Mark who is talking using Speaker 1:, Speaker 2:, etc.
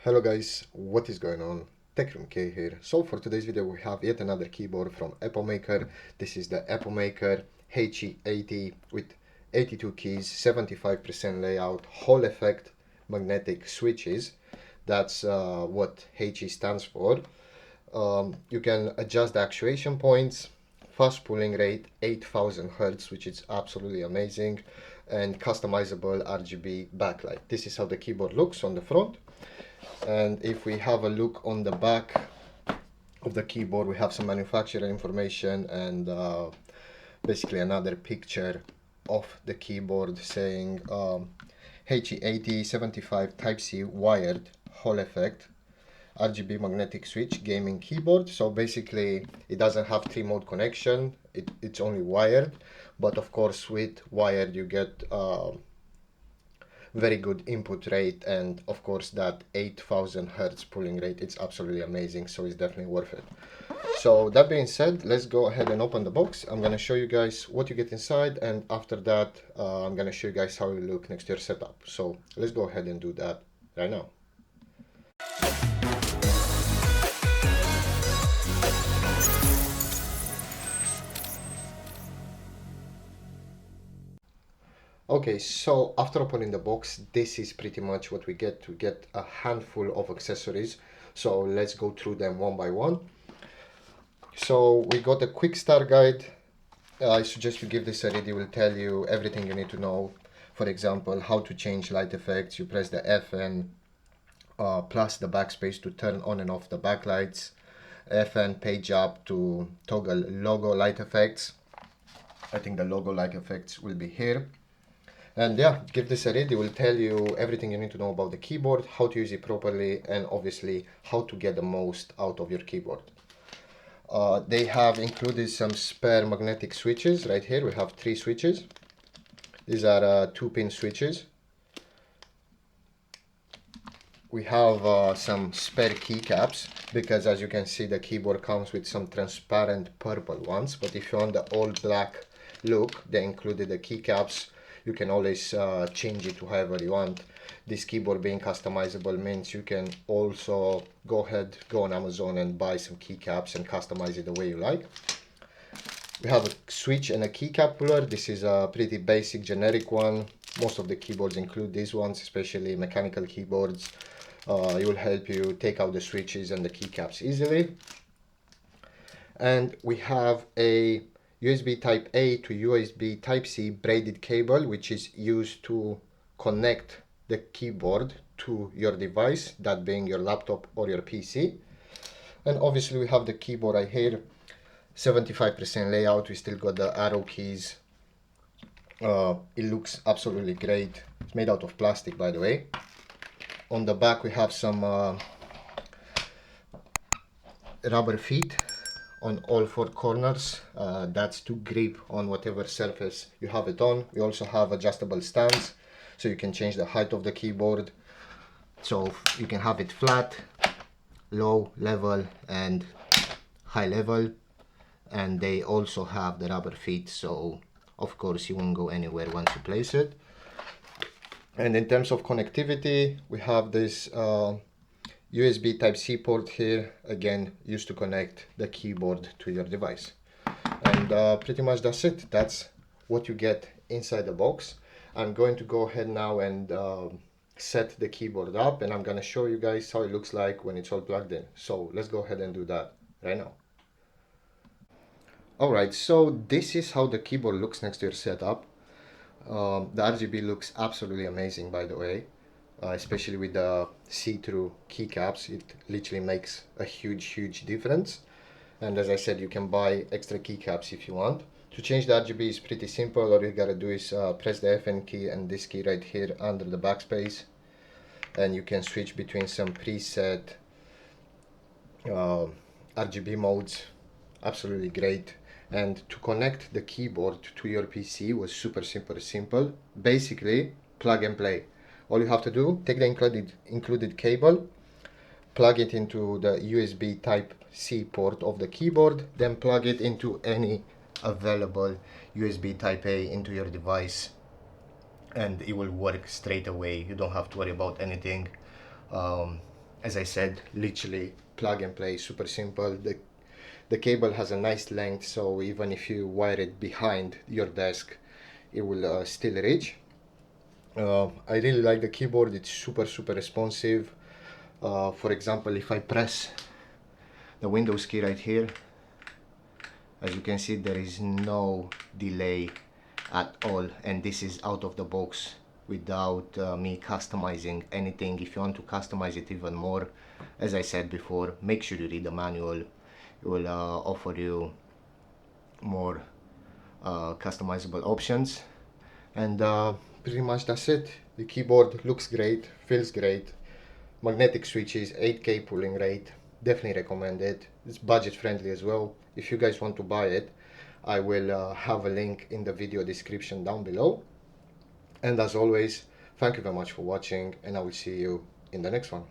Speaker 1: Hello guys, what is going on? techroomuk here. So for today's video we have yet another keyboard from EPOMAKER. This is the EPOMAKER HE80 with 82 keys, 75% layout, Hall effect, magnetic switches. That's what HE stands for. You can adjust the actuation points, fast pulling rate 8000 Hz, which is absolutely amazing, and customizable RGB backlight. This is how the keyboard looks on the front. And if we have a look on the back of the keyboard, we have some manufacturer information and basically another picture of the keyboard saying HE80 75 Type-C wired Hall effect RGB magnetic switch gaming keyboard. So basically it doesn't have 3-mode connection, it's only wired, but of course with wired you get very good input rate, and of course that 8000 Hz pulling rate, it's absolutely amazing, so it's definitely worth it. So that being said, let's go ahead and open the box. I'm gonna show you guys what you get inside, and after that I'm gonna show you guys how it look next to your setup. So let's go ahead and do that right now. Okay, so after opening the box, this is pretty much what we get. We get a handful of accessories, so let's go through them one by one. So we got a quick start guide. I suggest you give this a read. It will tell you everything you need to know. For example, how to change light effects. You press the FN plus the backspace to turn on and off the backlights. FN page up to toggle logo light effects. I think the logo light effects will be here. And yeah, give this a read. It will tell you everything you need to know about the keyboard, how to use it properly, and obviously how to get the most out of your keyboard. They have included some spare magnetic switches. Right here we have 3 switches. These are 2-pin switches. We have some spare keycaps, because as you can see the keyboard comes with some transparent purple ones, but if you want the all black look, they included the keycaps. You can always change it to however you want. This keyboard being customizable means you can also go on Amazon and buy some keycaps and customize it the way you like. We have a switch and a keycap puller. This is a pretty basic generic one. Most of the keyboards include these ones, especially mechanical keyboards. It will help you take out the switches and the keycaps easily. And we have a USB Type A to USB Type C braided cable, which is used to connect the keyboard to your device, that being your laptop or your PC. And obviously we have the keyboard right here, 75% layout. We still got the arrow keys. It looks absolutely great. It's made out of plastic, by the way. On the back we have some rubber feet on all 4 corners. That's to grip on whatever surface you have it on. We also have adjustable stands, so you can change the height of the keyboard, so you can have it flat, low, level, and high level. And they also have the rubber feet, so of course you won't go anywhere once you place it. And in terms of connectivity, we have this USB Type-C port here, again used to connect the keyboard to your device. And pretty much that's it. That's what you get inside the box. I'm going to go ahead now and set the keyboard up, and I'm going to show you guys how it looks like when it's all plugged in. So let's go ahead and do that right now. Alright, so this is how the keyboard looks next to your setup. The RGB looks absolutely amazing, by the way. Especially with the see-through keycaps, it literally makes a huge difference. And as I said, you can buy extra keycaps if you want. To change the RGB is pretty simple. All you gotta do is press the FN key and this key right here under the backspace, and you can switch between some preset RGB modes. Absolutely great. And to connect the keyboard to your PC was super simple. Basically, plug and play. All you have to do, take the included cable, plug it into the USB Type-C port of the keyboard, then plug it into any available USB Type-A into your device, and it will work straight away. You don't have to worry about anything. As I said, literally plug and play, super simple. The cable has a nice length, so even if you wire it behind your desk, it will still reach. I really like the keyboard. It's super responsive. For example, if I press the Windows key right here, as you can see, there is no delay at all, and this is out of the box without me customizing anything. If you want to customize it even more, as I said before, make sure you read the manual. It will offer you more customizable options, and pretty much that's it. The keyboard looks great, feels great, magnetic switches, 8K pulling rate, definitely recommend it. It's budget friendly as well. If you guys want to buy it, I will have a link in the video description down below. And as always, thank you very much for watching, and I will see you in the next one.